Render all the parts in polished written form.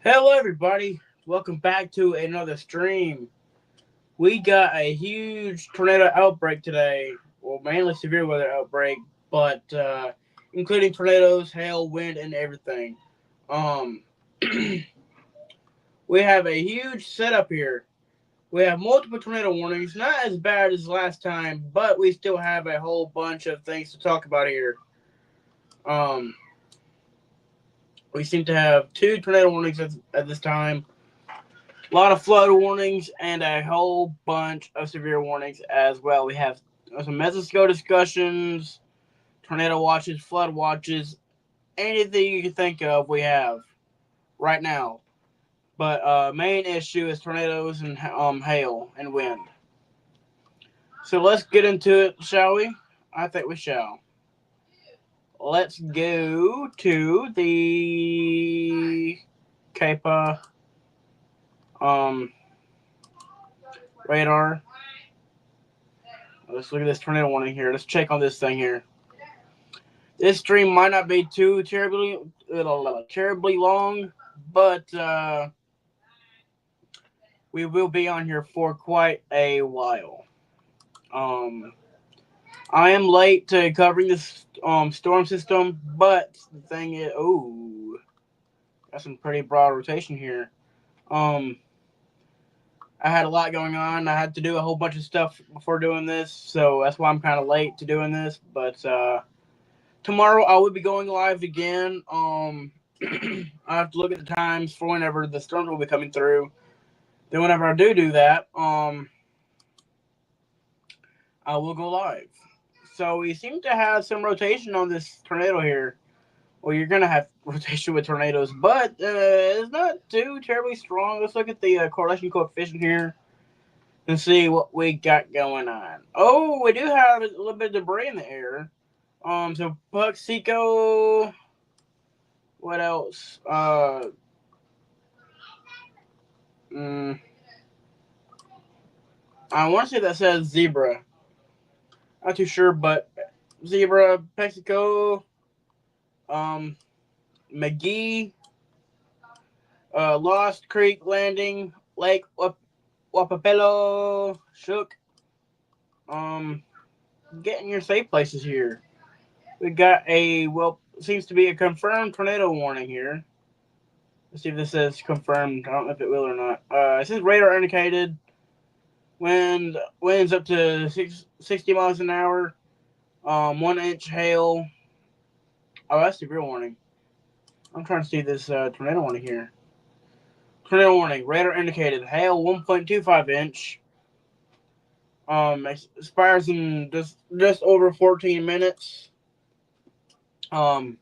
Hello, everybody. Welcome back to another stream. We got a huge tornado outbreak today. Well, mainly severe weather outbreak, but including tornadoes, hail, wind, and everything. Um, we have a huge setup here. We have multiple tornado warnings, not as bad as last time, but we still have a whole bunch of things to talk about here. Um, we seem to have two tornado warnings at this time. A lot of flood warnings and a whole bunch of severe warnings as well. We have some mesoscale discussions, tornado watches, flood watches, anything you can think of. We have right now. But main issue is tornadoes and hail and wind. So let's get into it, shall we? I think we shall. Let's go to the CAPA um, radar. Let's look at this tornado warning here. Let's check on this thing here. This stream might not be too terribly long, but we will be on here for quite a while. Um, I am late to covering this storm system, but the thing is, oh, got some pretty broad rotation here. Um, I had a lot going on. I had to do a whole bunch of stuff before doing this, so that's why I'm kind of late to doing this. But tomorrow I will be going live again. I have to look at the times for whenever the storms will be coming through. Then whenever I do that, I will go live. So we seem to have some rotation on this tornado here. Well, you're gonna have rotation with tornadoes, but it's not too terribly strong. Let's look at the correlation coefficient here and see what we got going on. Oh, we do have a little bit of debris in the air. So Puxico. What else? Mm, I want to say that says zebra. Not too sure, but zebra, Mexico, um, McGee, Lost Creek Landing, Lake Wapapello, Shook. Um, getting your safe places here. We got seems to be a confirmed tornado warning here. Let's see if this says confirmed. I don't know if it will or not. It says radar indicated. Winds up to 60 miles an hour. 1 inch hail. Oh, that's the real warning. I'm trying to see this tornado warning here. Tornado warning. Radar indicated hail 1.25 inch. Expires in just over 14 minutes. Um,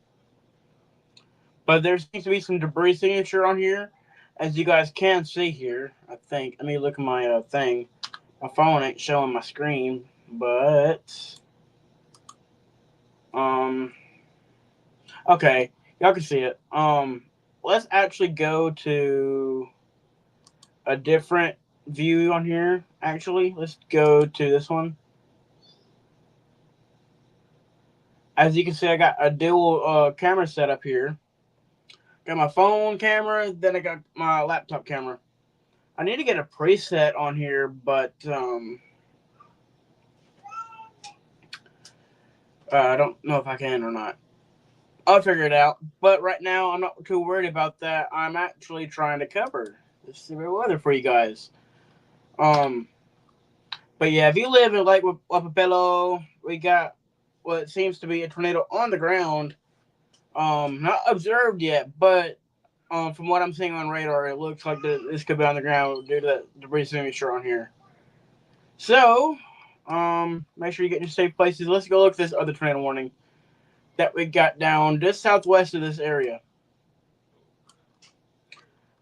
but there seems to be some debris signature on here, as you guys can see here. I think. Let me look at my thing. My phone ain't showing my screen, but um, okay, y'all can see it. Let's actually go to a different view on here. Actually, let's go to this one. As you can see, I got a dual camera setup here. Got my phone camera, then I got my laptop camera. I need to get a preset on here, but I don't know if I can or not. I'll figure it out. But right now, I'm not too worried about that. I'm actually trying to cover the severe weather for you guys. Um, but yeah, if you live in Lake Wapapello, we got what seems to be a tornado on the ground. Not observed yet, but from what I'm seeing on radar, it looks like this could be on the ground due to that debris signature on here. So, make sure you get your safe places. Let's go look at this other tornado warning that we got down just southwest of this area.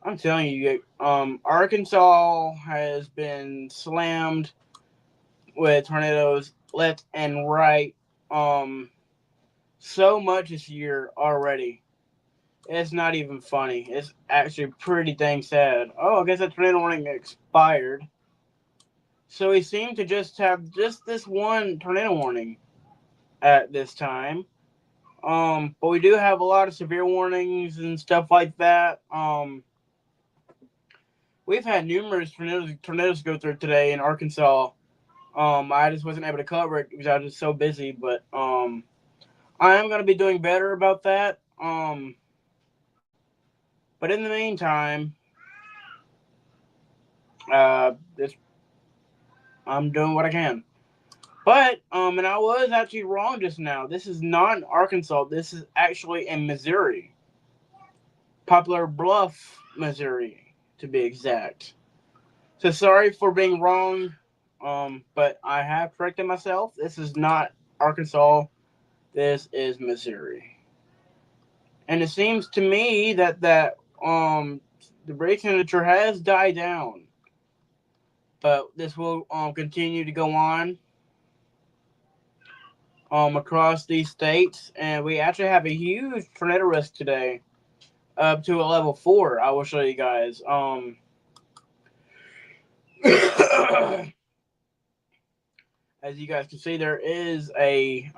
I'm telling you, Arkansas has been slammed with tornadoes left and right. Um, so much this year already. It's not even funny. It's actually pretty dang sad. Oh, I guess that tornado warning expired. So we seem to just have just this one tornado warning at this time. But we do have a lot of severe warnings and stuff like that. we've had numerous tornadoes go through today in Arkansas. I just wasn't able to cover it because I was just so busy. But I am going to be doing better about that. But in the meantime, this I'm doing what I can. But and I was actually wrong just now. This is not in Arkansas. This is actually in Missouri, Poplar Bluff, Missouri, to be exact. So sorry for being wrong. But I have corrected myself. This is not Arkansas. This is Missouri. And it seems to me that the break temperature has died down, but this will continue to go on across these states, and we actually have a huge tornado risk today, up to a level 4. I will show you guys. As you guys can see, there is a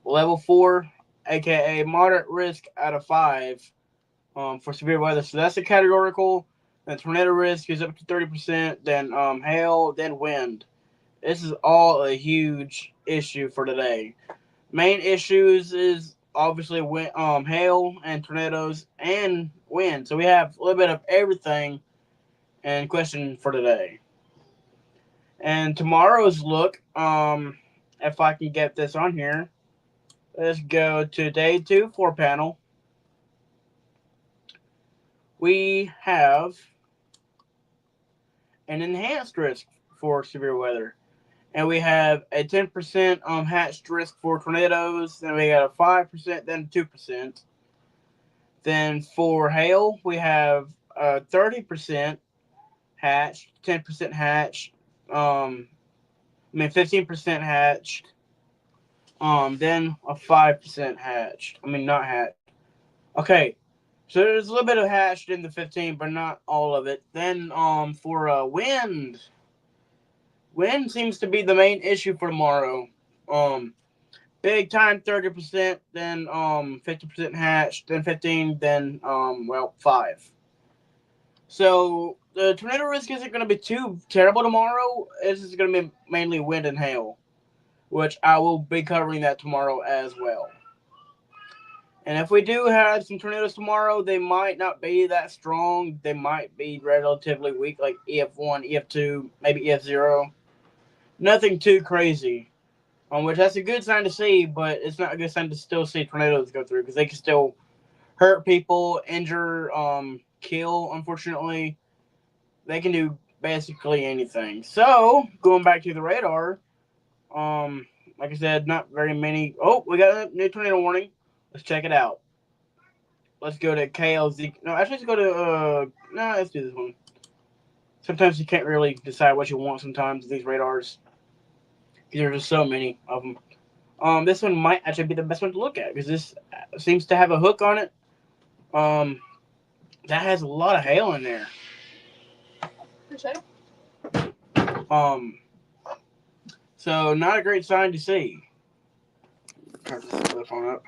level 4, aka moderate risk out of 5, for severe weather. So that's a categorical. Then tornado risk is up to 30%. Then hail, then wind. This is all a huge issue for today. Main issues is obviously wind, hail and tornadoes and wind. So we have a little bit of everything in question for today. And tomorrow's look, if I can get this on here, let's go to day 2 4 panel. We have an enhanced risk for severe weather. And we have a 10% hatched risk for tornadoes. Then we got a 5%, then 2%. Then for hail, we have 30% hatched, 10% hatched, 15% hatched, then a 5% hatched. Not hatched. Okay, so there's a little bit of hatched in the 15, but not all of it. Then for wind, wind seems to be the main issue for tomorrow. Big time 30%, then 50% hatched, then 15, then 5. So the tornado risk isn't going to be too terrible tomorrow. This is going to be mainly wind and hail, which I will be covering that tomorrow as well. And if we do have some tornadoes tomorrow, they might not be that strong. They might be relatively weak, like EF1, EF2, maybe EF0. Nothing too crazy. Which that's a good sign to see, but it's not a good sign to still see tornadoes go through because they can still hurt people, injure, kill. Unfortunately, they can do basically anything. So going back to the radar, like I said, not very many. Oh, we got a new tornado warning. Let's check it out. Let's go to KLZ. No, actually, let's go to no. Let's do this one. Sometimes you can't really decide what you want. Sometimes these radars, because there's just so many of them. This one might actually be the best one to look at because this seems to have a hook on it. That has a lot of hail in there. So not a great sign to see. Turn this other phone up.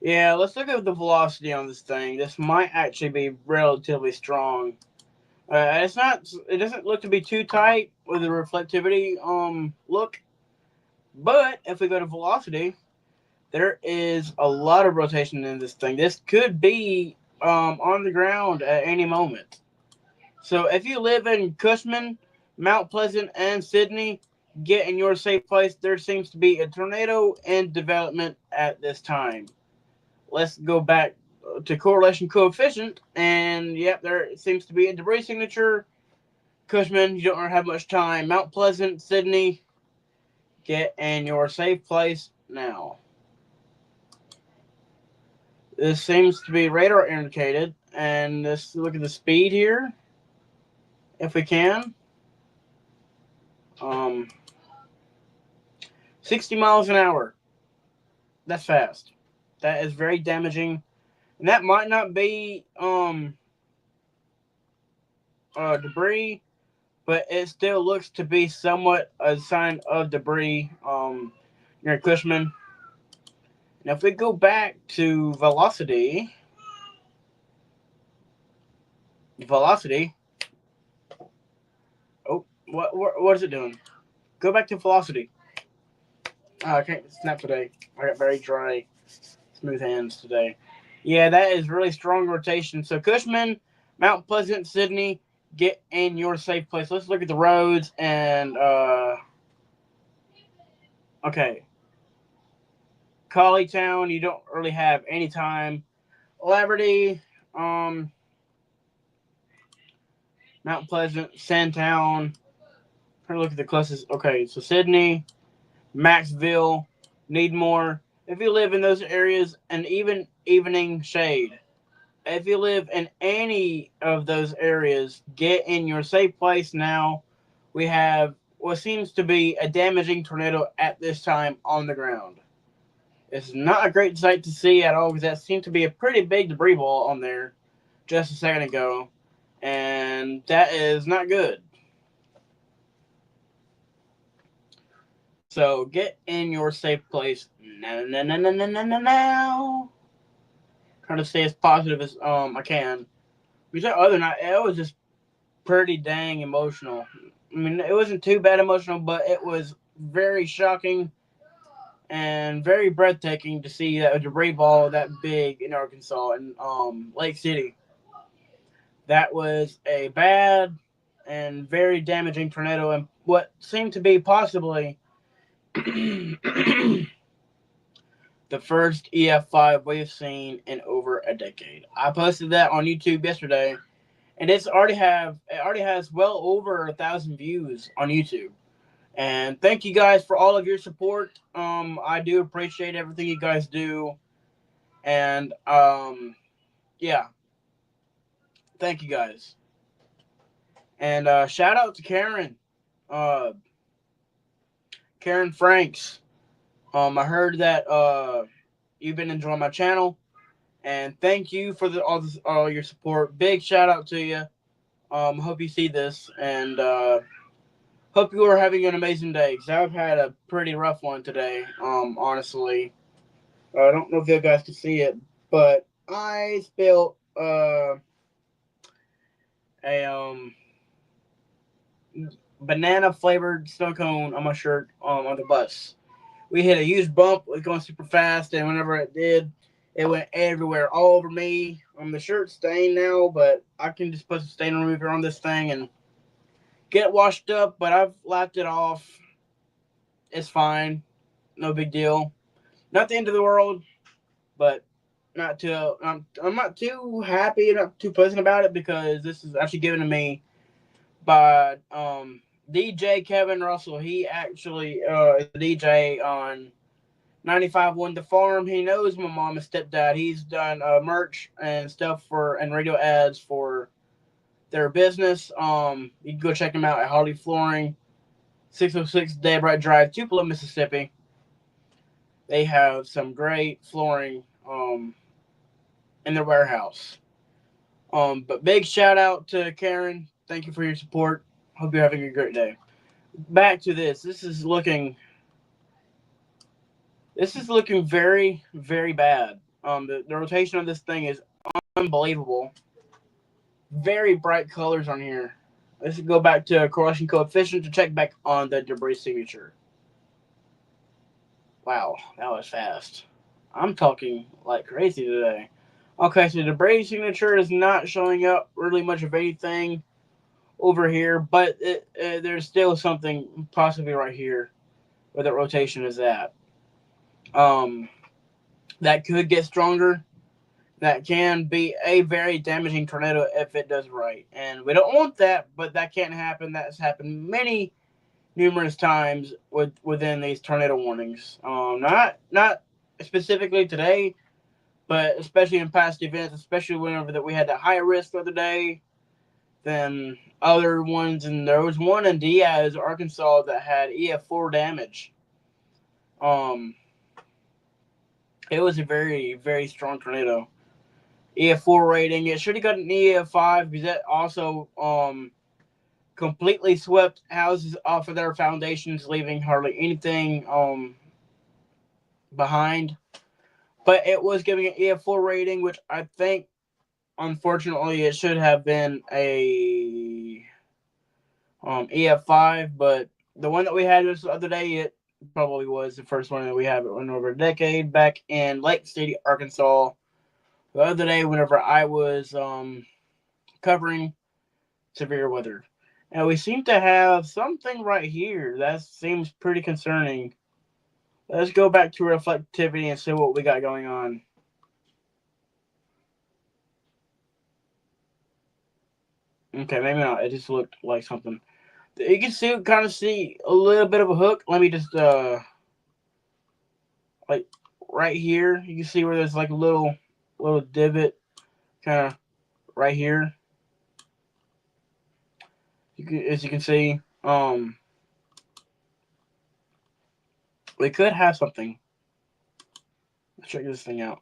Yeah, let's look at the velocity on this thing. This might actually be relatively strong. It's not. It doesn't look to be too tight with the reflectivity look. But if we go to velocity, there is a lot of rotation in this thing. This could be on the ground at any moment. So if you live in Cushman, Mount Pleasant, and Sydney, get in your safe place. There seems to be a tornado in development at this time. Let's go back to correlation coefficient, and yep, there seems to be a debris signature. Cushman, you don't have much time. Mount Pleasant, Sydney, get in your safe place now. This seems to be radar indicated, and let's look at the speed here, if we can. 60 miles an hour. That's fast. That is very damaging, and that might not be debris, but it still looks to be somewhat a sign of debris near Cushman. Now, if we go back to velocity. Oh, what is it doing? Go back to velocity. Oh, I can't snap today. I got very dry, smooth hands today. Yeah, that is really strong rotation. So Cushman, Mount Pleasant, Sydney, get in your safe place. Let's look at the roads and okay. Colleytown, you don't really have any time. Laverty, um, Mount Pleasant, Sandtown. Trying to look at the closest. Okay, so Sydney, Maxville, Needmore. If you live in those areas, and even evening shade. If you live in any of those areas, get in your safe place now. We have what seems to be a damaging tornado at this time on the ground. It's not a great sight to see at all because that seemed to be a pretty big debris ball on there just a second ago, and that is not good. So get in your safe place now. Trying to stay as positive as I can. Because other night it was just pretty dang emotional. I mean, it wasn't too bad emotional, but it was very shocking and very breathtaking to see that a debris ball that big in Arkansas and Lake City. That was a bad and very damaging tornado, and what seemed to be possibly the first EF5 we've seen in over a decade. I posted that on YouTube yesterday, and it already has well over 1,000 views on YouTube. And thank you guys for all of your support. I do appreciate everything you guys do, and yeah, thank you guys. And shout out to Karen, uh, Karen Franks. I heard that you've been enjoying my channel, and thank you for all your support. Big shout out to you. Hope you see this, and hope you are having an amazing day. Cause I've had a pretty rough one today. Honestly, I don't know if you guys can see it, but I spilled a banana flavored snow cone on my shirt on the bus. We hit a huge bump. It was going super fast, and whenever it did, it went everywhere, all over me. The shirt's stained now, but I can just put some stain remover on this thing and get it washed up. But I've lapped it off. It's fine, no big deal. Not the end of the world, but not too. I'm not too happy, not too pleasant about it because this is actually given to me by DJ Kevin Russell. He actually is a DJ on 95.1 The Farm. He knows my mom and stepdad. He's done merch and stuff for and radio ads for their business. You can go check him out at Harley Flooring, 606 Daybright Drive, Tupelo, Mississippi. They have some great flooring in their warehouse. But big shout out to Karen. Thank you for your support. Hope you're having a great day. Back to this. This is looking very, very bad. The rotation of this thing is unbelievable. Very bright colors on here. Let's go back to correlation coefficient to check back on the debris signature. Wow, that was fast. I'm talking like crazy today. Okay, so the debris signature is not showing up really much of anything over here, but there's still something possibly right here where the rotation is at. Um, that could get stronger. That can be a very damaging tornado if it does right. And we don't want that, but that can't happen. That's happened numerous times within these tornado warnings. Not specifically today, but especially in past events, especially whenever that we had that higher risk the other day than other ones. And there was one in Diaz, Arkansas, that had EF4 damage. It was a very, very strong tornado. EF4 rating. It should have got an EF5 because that also completely swept houses off of their foundations, leaving hardly anything behind. but it was giving an EF4 rating, which I think, unfortunately, it should have been a EF5. But the one that we had this other day, it probably was the first one that we have in over a decade, back in Lake City, Arkansas. The other day, whenever I was covering severe weather. And we seem to have something right here that seems pretty concerning. Let's go back to reflectivity and see what we got going on. Okay, maybe not. It just looked like something. You can see, kind of see a little bit of a hook. Let me just, like right here, you can see where there's like a little divot, kind of right here. As you can see, we could have something. Let's check this thing out.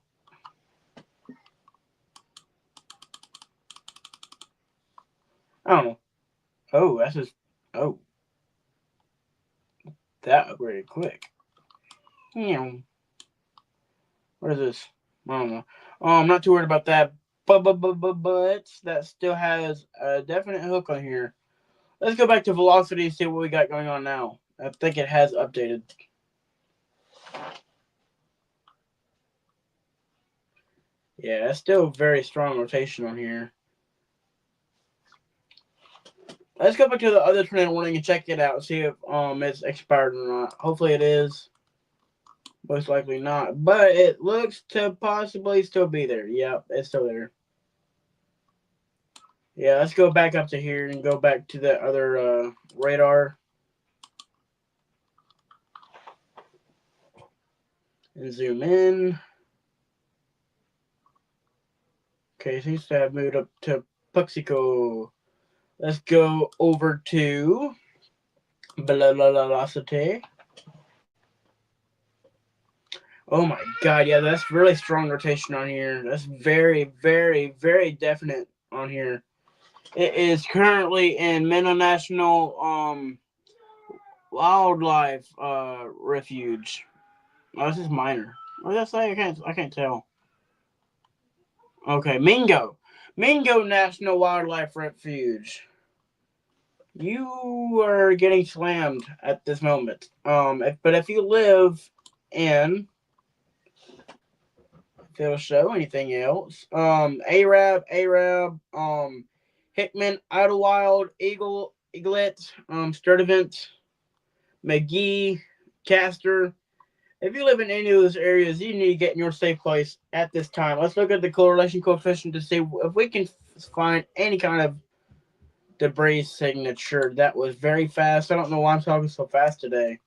I don't know. Oh, that's just. Oh, that upgraded quick. Yeah. What is this? I don't know. I'm not too worried about that. But that still has a definite hook on here. Let's go back to velocity and see what we got going on now. I think it has updated. Yeah, it's still very strong rotation on here. Let's go back to the other tornado warning and check it out and see if it's expired or not. Hopefully it is. Most likely not. But it looks to possibly still be there. Yep, it's still there. Yeah, let's go back up to here and go back to the other radar. And zoom in. Okay, seems to have moved up to Puxico. Let's go over to velocity. Oh my god, yeah, that's really strong rotation on here. That's very, very, very definite on here. It is currently in Menlo National Wildlife Refuge. Oh, this is minor. What did I say? I can't tell. Okay, Mingo. Mingo National Wildlife Refuge. You are getting slammed at this moment. But if you live in, if it'll show anything else, Arab, Hickman, Idlewild, Eaglet, Sturdivant, McGee, Castor. If you live in any of those areas, you need to get in your safe place at this time. Let's look at the correlation coefficient to see if we can find any kind of debris signature. That was very fast. I don't know why I'm talking so fast today.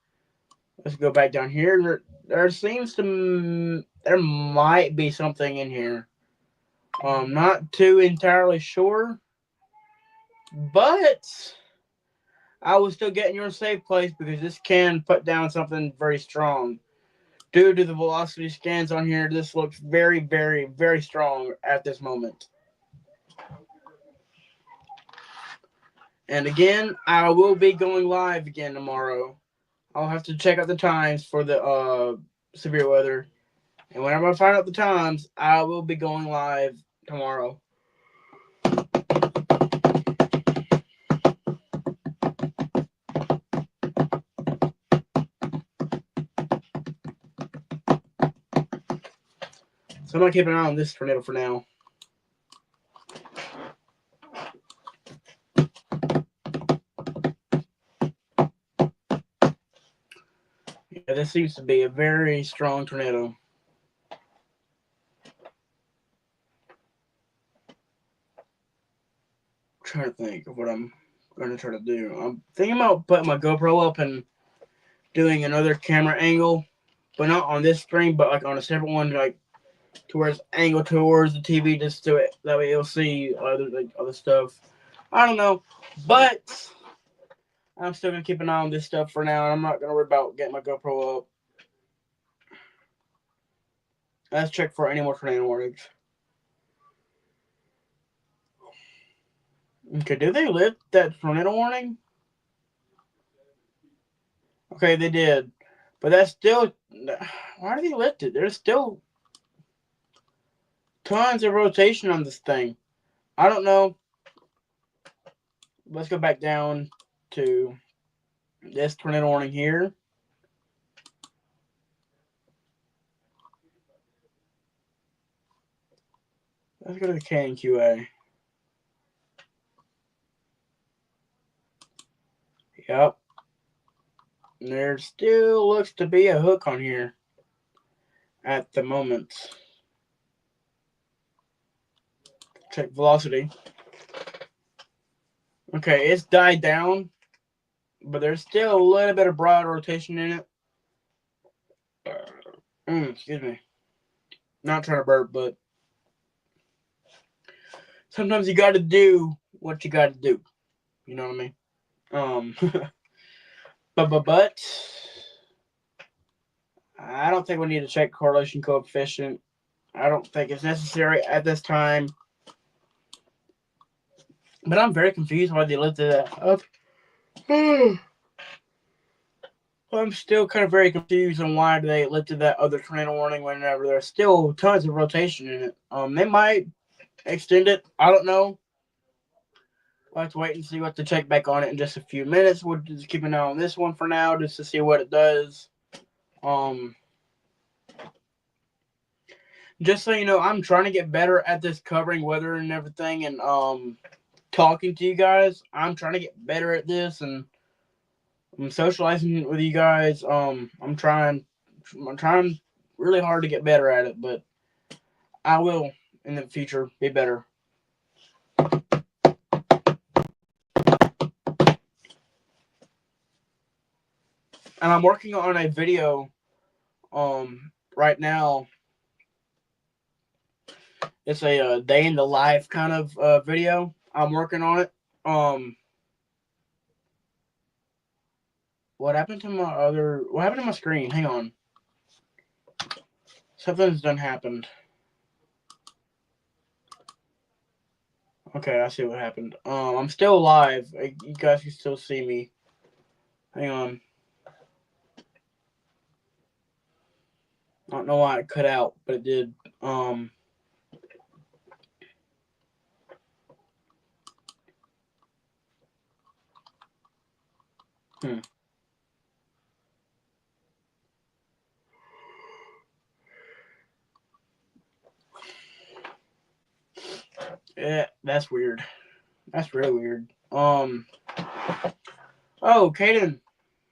Let's go back down here. There might be something in here. Not too entirely sure, but I will still get in your safe place because this can put down something very strong. Due to the velocity scans on here, this looks very, very, very strong at this moment. And again, I will be going live again tomorrow. I'll have to check out the times for the severe weather. And whenever I find out the times, I will be going live tomorrow. So I'm going to keep an eye on this tornado for now. Yeah, this seems to be a very strong tornado. I'm trying to think of what I'm going to try to do. I'm thinking about putting my GoPro up and doing another camera angle, but not on this screen, but like on a separate one, like towards angle towards the TV, just to it. That way you'll see other stuff. I don't know, but I'm still gonna keep an eye on this stuff for now. I'm not gonna worry about getting my GoPro up. Let's check for any more tornado warnings. Okay, did they lift that tornado warning? Okay, they did, but that's still. Why did they lift it? There's still tons of rotation on this thing. I don't know. Let's go back down to this tornado warning here. Let's go to the KNQA. Yep. There still looks to be a hook on here at the moment. Check velocity. Okay, it's died down, but there's still a little bit of broad rotation in it. Excuse me. Not trying to burp, but sometimes you got to do what you got to do. You know what I mean? But I don't think we need to check correlation coefficient. I don't think it's necessary at this time. But I'm very confused why they lifted that up. I'm still kind of very confused on why they lifted that other tornado warning whenever there's still tons of rotation in it. They might extend it. I don't know. We'll have to wait and see what to check back on it in just a few minutes. We'll just keep an eye on this one for now just to see what it does. Just so you know, I'm trying to get better at this covering weather and everything and talking to you guys. I'm trying to get better at this and I'm socializing with you guys. I'm trying really hard to get better at it, but I will in the future be better. And I'm working on a video right now. It's a day in the life kind of video. I'm working on it. What happened to my screen? Hang on. Something's done happened. Okay, I see what happened. I'm still live. You guys can still see me. Hang on. I don't know why it cut out, but it did. Yeah, that's weird. That's really weird. Oh, Caden,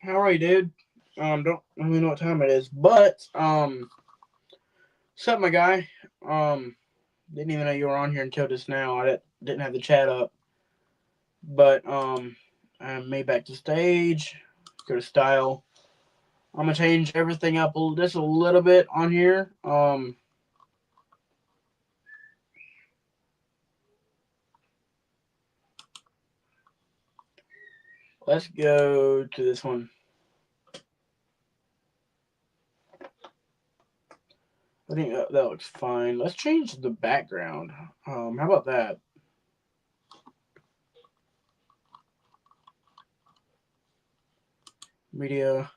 how are you, dude? Don't really know what time it is, but what's up, my guy? Didn't even know you were on here until just now. I didn't have the chat up, but I made back to stage. Go to style. I'm gonna change everything up just a little bit on here. Let's go to this one. I think that looks fine. Let's change the background. How about that? Media.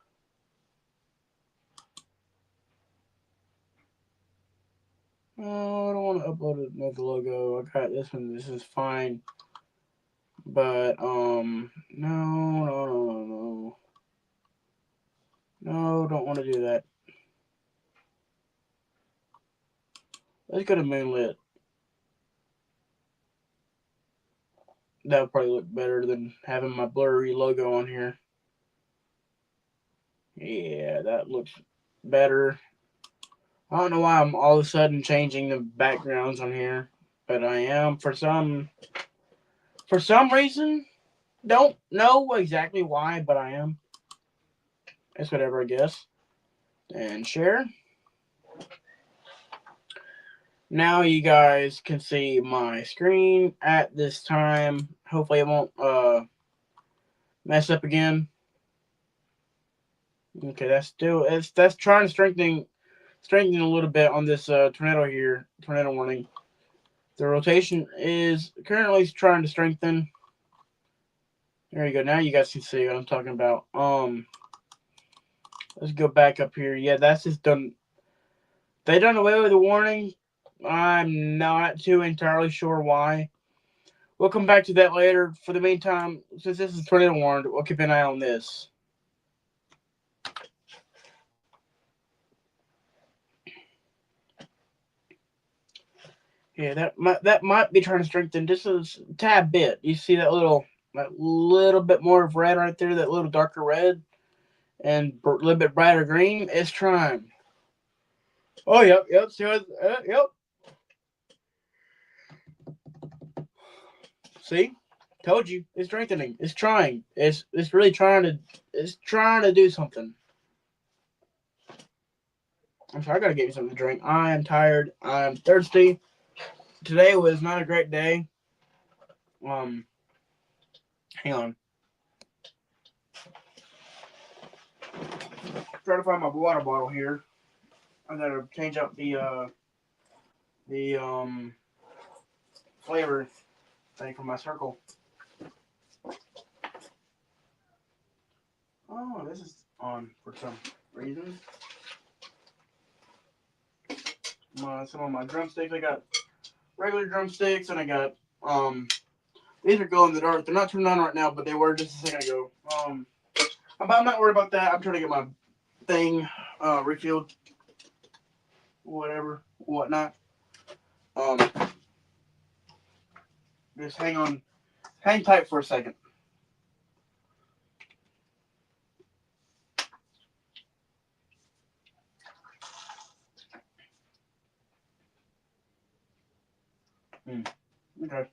Oh, I don't want to upload another logo. I got this one. This is fine. But no. No, don't want to do that. Let's go to Moonlit. That would probably look better than having my blurry logo on here. Yeah, that looks better. I don't know why I'm all of a sudden changing the backgrounds on here, but I am for some reason. Don't know exactly why, but I am. It's whatever, I guess. And share. Now you guys can see my screen at this time. Hopefully it won't mess up again. Okay, that's trying to strengthen a little bit on this tornado here, tornado warning. The rotation is currently trying to strengthen. There you go. Now you guys can see what I'm talking about. Let's go back up here. Yeah, that's just done. They done away with the warning I'm not too entirely sure why. We'll come back to that later. For the meantime, since this is tornado warned, we'll keep an eye on this. Yeah, that might be trying to strengthen just a tad bit. You see that little bit more of red right there, that little darker red, and a little bit brighter green. It's trying. Oh, yep. Yep. See, told you, it's strengthening. It's trying. It's really trying to. It's trying to do something. I'm sorry, I gotta get you something to drink. I am tired. I am thirsty. Today was not a great day. Um, hang on. Trying to find my water bottle here. I gotta change up the flavor thing for my circle. Oh, this is on for some reason. Some of my drumsticks. I got regular drumsticks, and I got these are glow in the dark. They're not turned on right now, but they were just a second ago. I'm not worried about that. I'm trying to get my thing refilled, whatever, whatnot. Um, just hang tight for a second. Okay.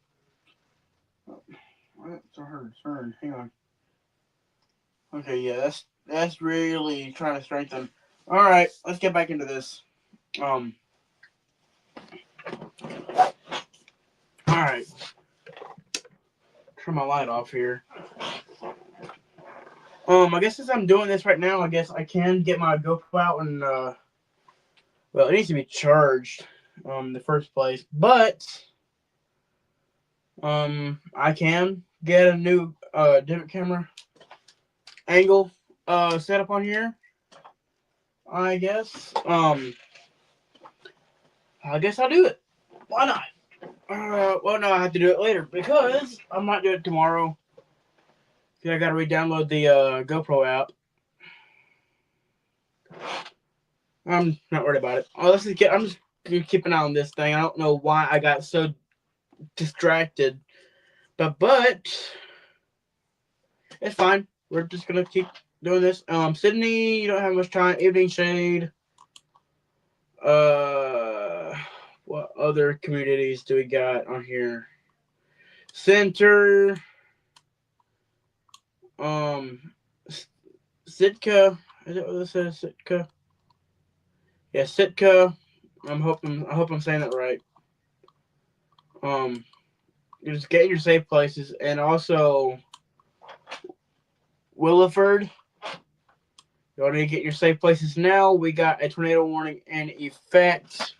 It's a turn. Hang on. Okay, yeah, that's really trying to strengthen. All right, let's get back into this. Um, all right, turn my light off here. I guess since I'm doing this right now, I guess I can get my GoPro out and well, it needs to be charged, in the first place, but I can get a new different camera angle set up on here. I guess. I guess I'll do it. Why not? Well, no, I have to do it later because I might do it tomorrow. I gotta re-download the GoPro app. I'm not worried about it. Oh, I'm just gonna keep an eye on this thing. I don't know why I got so distracted, but it's fine. We're just gonna keep doing this. Sydney, you don't have much time. Evening Shade. What other communities do we got on here? Center. Um, Sitka. Is that what this says? Sitka. Yeah, Sitka. I hope I'm saying that right. Um, you're just getting your safe places, and also Williford. You need to get your safe places now. We got a tornado warning in effect.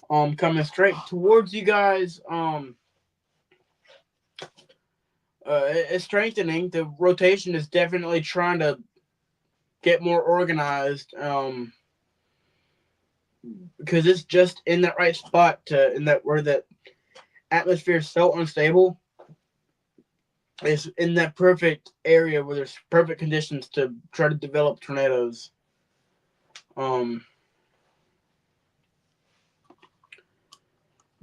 Coming straight towards you guys. It's strengthening. The rotation is definitely trying to get more organized. Because it's just in that right spot in that where that atmosphere is so unstable. It's in that perfect area where there's perfect conditions to try to develop tornadoes.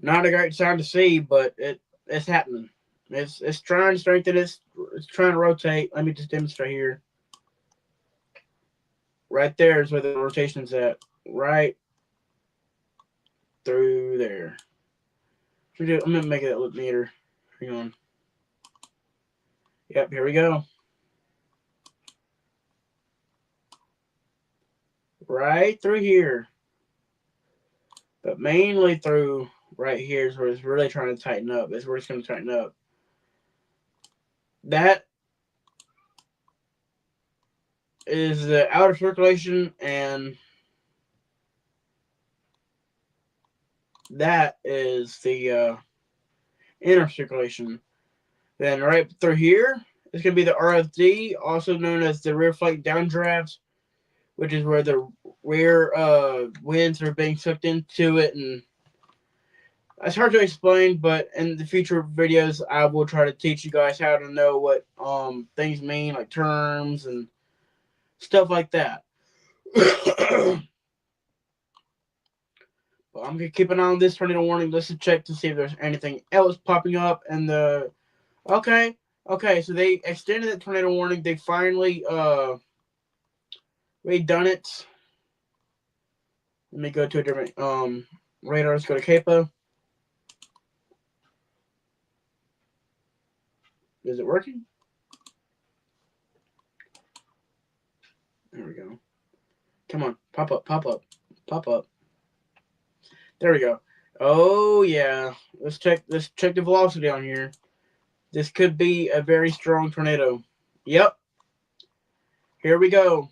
Not a great sign to see, but it's happening. It's trying to strengthen. It's trying to rotate. Let me just demonstrate here. Right there is where the rotation's at. Right through there. I'm gonna make it look neater. Hang on. Yep, here we go. Right through here. But mainly through right here is where it's really trying to tighten up. That's where it's going to tighten up. That is the outer circulation, and that is the inner circulation. Then right through here is going to be the RFD, also known as the rear flank downdrafts, which is where the rear winds are being sucked into it and it's hard to explain, but in the future videos, I will try to teach you guys how to know what things mean, like terms and stuff like that. But I'm gonna keep an eye on this tornado warning. Let's check to see if there's anything else popping up. And okay, so they extended the tornado warning. They finally redone it. Let me go to a different radar. Let's go to CAPA. Is it working? There we go. Come on, pop up, pop up, pop up. There we go. Oh yeah. Let's check the velocity on here. This could be a very strong tornado. Yep. Here we go.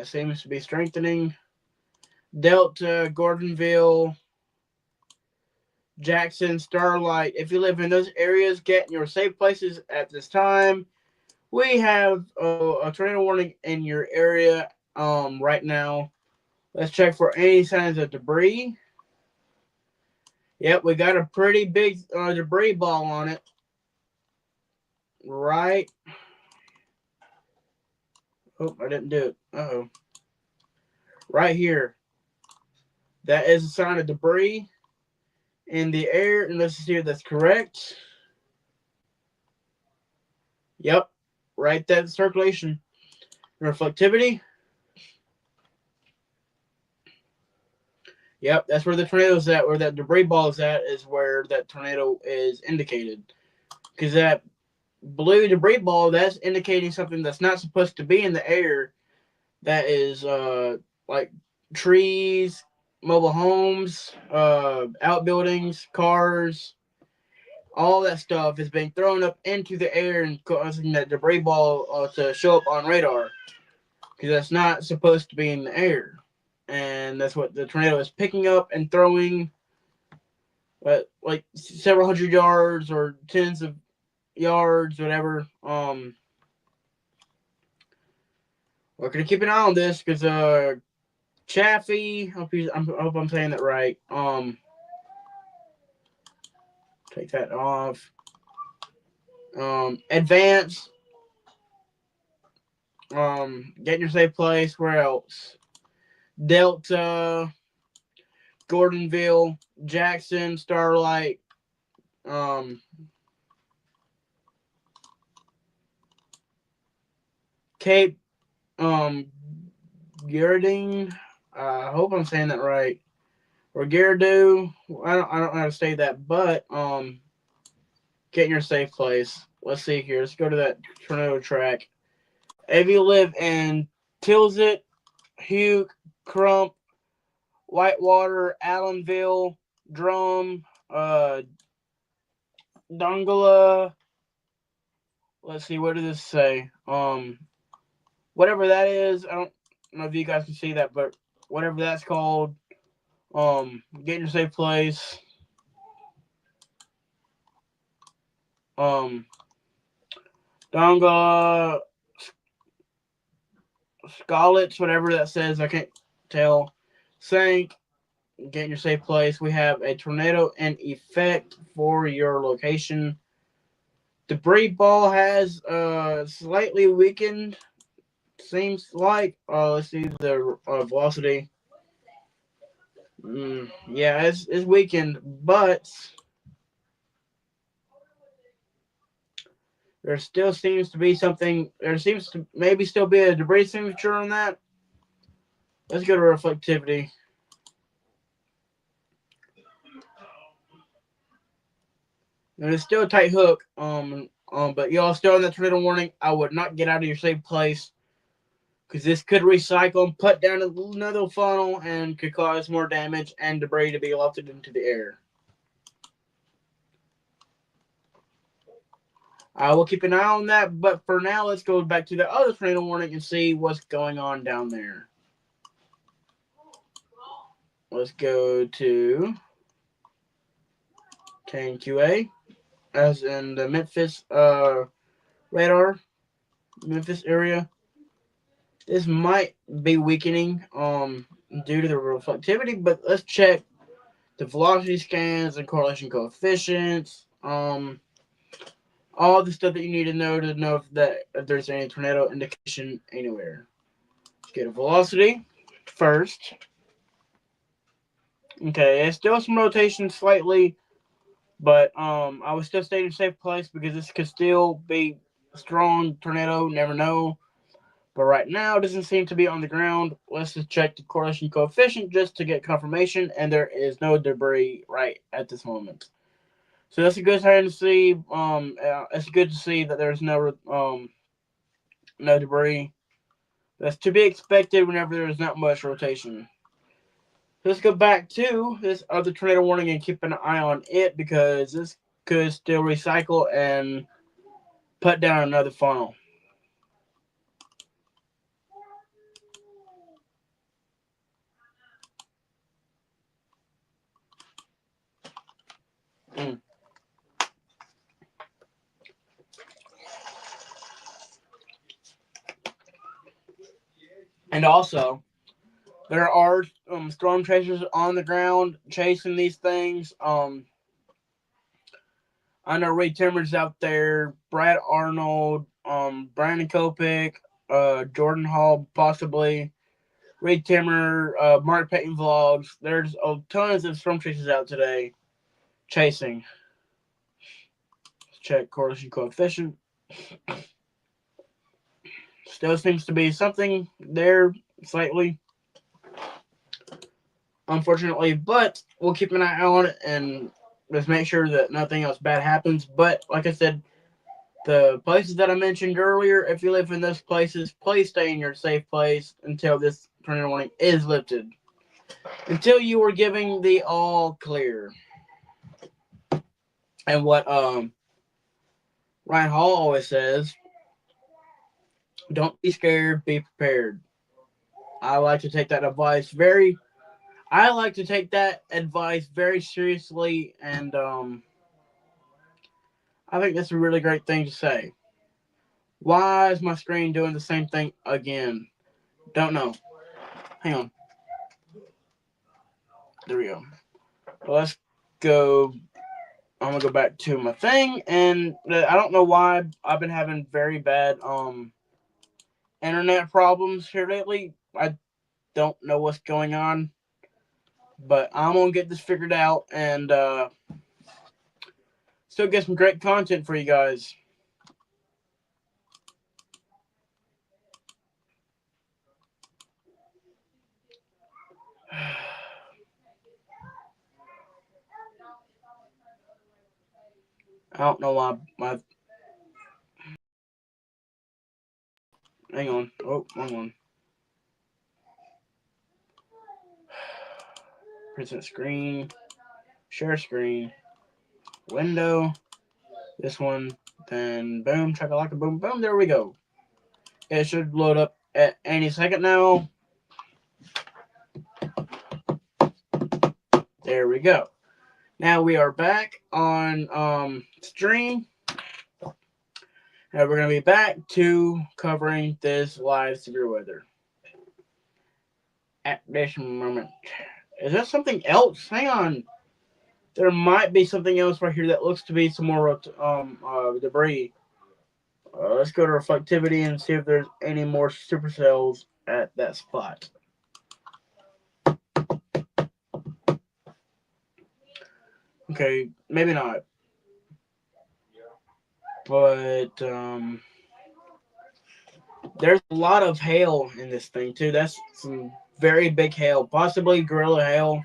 Seems to be strengthening. Delta, Gordonville, Jackson, Starlight. If you live in those areas, get in your safe places at this time. We have a tornado warning in your area right now. Let's check for any signs of debris. Yep, we got a pretty big debris ball on it. Right. Oh, I didn't do it. Uh-oh. Right here. That is a sign of debris in the air. And let's see if that's correct. Yep. Right, that circulation. Reflectivity. Yep, that's where the tornado's at. Where that debris ball is at is where that tornado is indicated. Because that blue debris ball, that's indicating something that's not supposed to be in the air. That is like trees, mobile homes, outbuildings, cars, all that stuff is being thrown up into the air and causing that debris ball to show up on radar because that's not supposed to be in the air. And that's what the tornado is picking up and throwing like several hundred yards or tens of yards, whatever. We're gonna keep an eye on this because Chaffee, I hope I'm saying that right. Take that off. Advance. Get in your safe place. Where else? Delta, Gordonville, Jackson, Starlight, Cape, Girding. I hope I'm saying that right. Or Girardeau. I don't know how to say that, but get in your safe place. Let's see here. Let's go to that tornado track. If you live in Tilsit, Hugh, Crump, Whitewater, Allenville, Drum, Dongala. Let's see, what does this say? Whatever that is, I don't know if you guys can see that, but whatever that's called, get in your safe place. Donga, Scarlets, whatever that says, I can't tell. Sank, get in your safe place. We have a tornado in effect for your location. Debris ball has slightly weakened. Seems like. Let's see the velocity. Yeah, it's weakened, but there still seems to be something. There seems to maybe still be a debris signature on that. Let's go to reflectivity. And it's still a tight hook. But y'all still in the tornado warning. I would not get out of your safe place because this could recycle and put down another funnel and could cause more damage and debris to be lofted into the air. I will keep an eye on that, but for now, let's go back to the other tornado warning and see what's going on down there. Let's go to KNQA, as in the Memphis radar, Memphis area. This might be weakening. due to the reflectivity. But let's check the velocity scans and correlation coefficients. All the stuff that you need to know if there's any tornado indication anywhere. Let's get a velocity first. Okay, it's still some rotation slightly, but I would still stay in a safe place because this could still be a strong tornado. Never know. But right now, it doesn't seem to be on the ground. Let's just check the correlation coefficient just to get confirmation, and there is no debris right at this moment. So that's a good sign to see. It's good to see that there's no debris. That's to be expected whenever there's not much rotation. Let's go back to this other tornado warning and keep an eye on it because this could still recycle and put down another funnel. And also, there are storm chasers on the ground chasing these things. I know Ray Timmer's out there, Brad Arnold, Brandon Kopic, Jordan Hall, possibly. Ray Timmer, Mark Payton vlogs. There's tons of storm chasers out today chasing. Let's check correlation coefficient. Still seems to be something there slightly, unfortunately, but we'll keep an eye on it and just make sure that nothing else bad happens. But like I said, the places that I mentioned earlier, if you live in those places, please stay in your safe place until this tornado warning is lifted. Until you are giving the all clear. And what Ryan Hall always says, don't be scared, be prepared. I like to take that advice very seriously, and I think that's a really great thing to say. Why is my screen doing the same thing again? Don't know. Hang on. There we go. Let's go. I'm gonna go back to my thing, and I don't know why I've been having very bad internet problems here lately. I don't know what's going on, but I'm gonna get this figured out and still get some great content for you guys. I don't know why my. Hang on. Oh, wrong one. Present screen. Share screen. Window. This one. Then boom. Chakalaka boom boom. There we go. It should load up at any second now. There we go. Now we are back on stream. And we're going to be back to covering this live severe weather. At this moment. Is there something else? Hang on. There might be something else right here that looks to be some more debris. Let's go to reflectivity and see if there's any more supercells at that spot. Okay, maybe not. But there's a lot of hail in this thing too. That's some very big hail, possibly gorilla hail.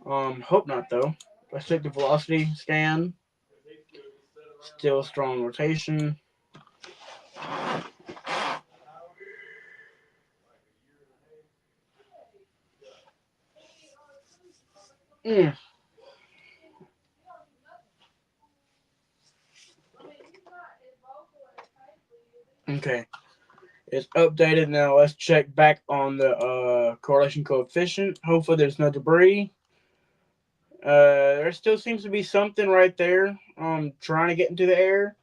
Hope not though. Let's check the velocity scan. Still strong rotation. Mm. Okay. It's updated now. Let's check back on the correlation coefficient. Hopefully there's no debris. There still seems to be something right there trying to get into the air,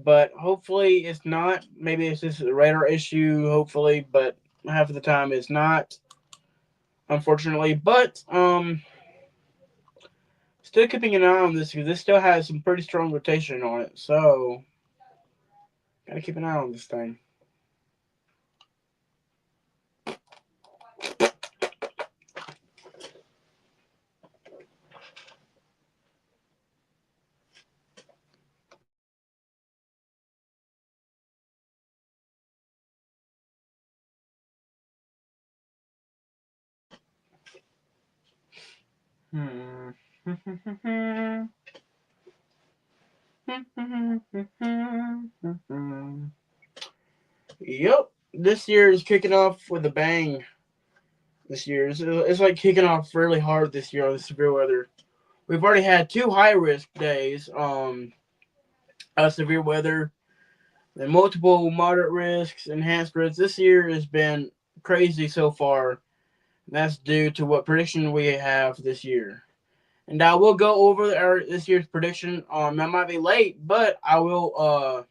but hopefully it's not. Maybe it's just a radar issue, hopefully, but half of the time it's not, unfortunately. But still keeping an eye on this because this still has some pretty strong rotation on it. So gotta keep an eye on this thing. Yep, this year is kicking off with a bang. This year it's like kicking off really hard this year on the severe weather. We've already had two high risk days, severe weather, and multiple moderate risks, enhanced risks. This year has been crazy so far. That's due to what prediction we have this year. And I will go over this year's prediction. I might be late, but I will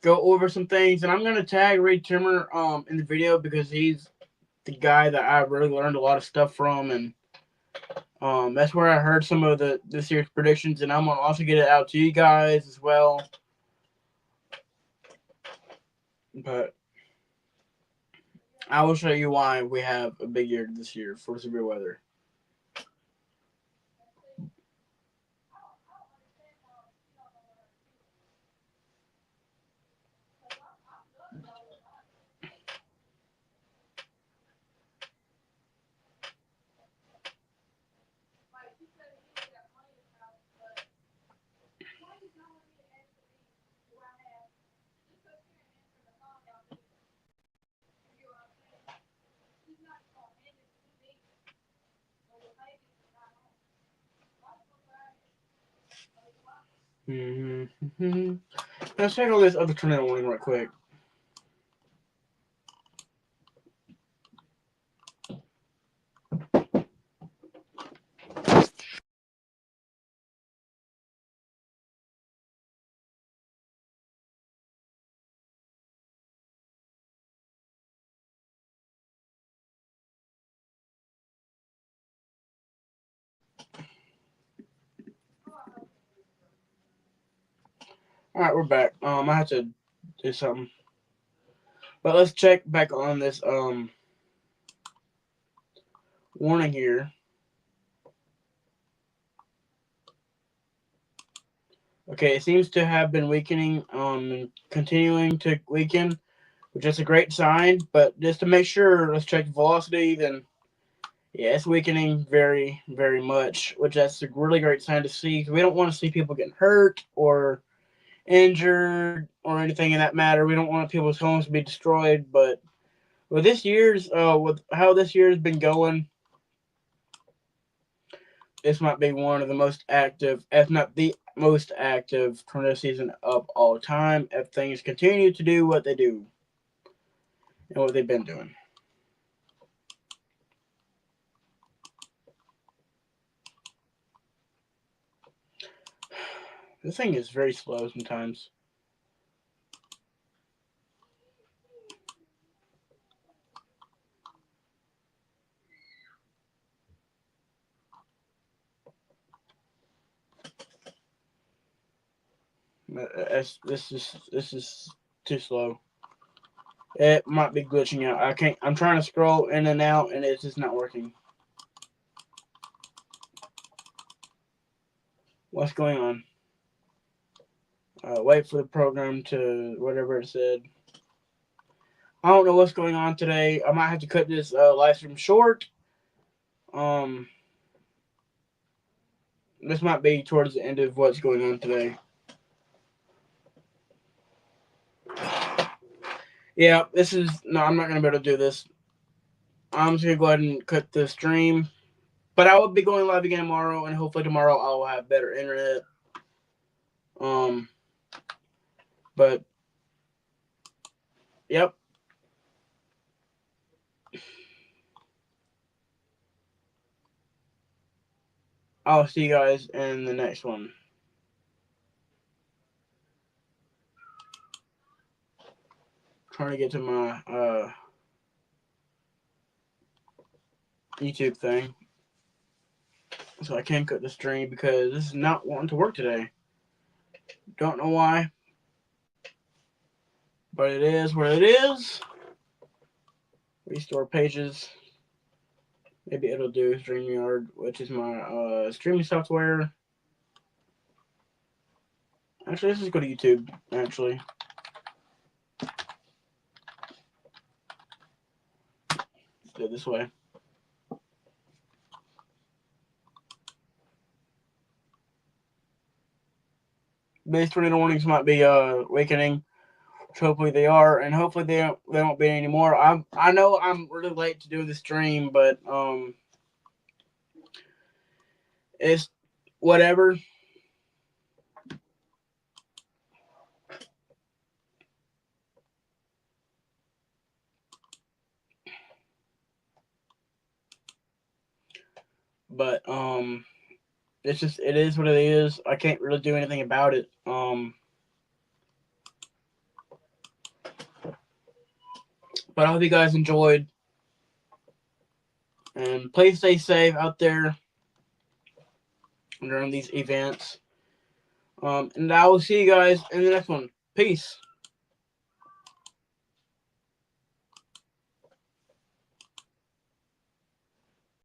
go over some things. And I'm gonna tag Ray Timmer in the video because he's the guy that I really learned a lot of stuff from, and that's where I heard some of this year's predictions. And I'm gonna also get it out to you guys as well. But I will show you why we have a big year this year for severe weather. Mm-hmm. Let's check on this other tornado warning right quick. All right, we're back. I have to do something, but let's check back on this warning here. Okay, it seems to have been weakening, and continuing to weaken, which is a great sign. But just to make sure, let's check velocity. Then, yeah, it's weakening very, very much, which that's a really great sign to see. We don't want to see people getting hurt or injured or anything in that matter. We don't want people's homes to be destroyed. But with how this year's been going, this might be one of the most active, if not the most active, tornado season of all time. If things continue to do what they do and what they've been doing. This thing is very slow sometimes. This is too slow. It might be glitching out. I can't. I'm trying to scroll in and out, and it's just not working. What's going on? Wait for the program to whatever it said. I don't know what's going on today. I might have to cut this live stream short. Um, this might be towards the end of what's going on today. Yeah, this is no. I'm not gonna be able to do this. I'm just gonna go ahead and cut the stream. But I will be going live again tomorrow, and hopefully tomorrow I will have better internet. Um, but yep. I'll see you guys in the next one. trying to get to my YouTube thing so I can cut the stream because this is not wanting to work today. Don't know why, but it is what it is. Restore pages. Maybe it'll do StreamYard, which is my streaming software. Actually, let's just go to YouTube, actually. Let's do it this way. These tornado warnings might be awakening, which hopefully they are, and hopefully they won't be anymore. I know I'm really late to do the stream, but it's whatever. But it is what it is. I can't really do anything about it. But I hope you guys enjoyed. And please stay safe out there during these events. And I will see you guys in the next one. Peace.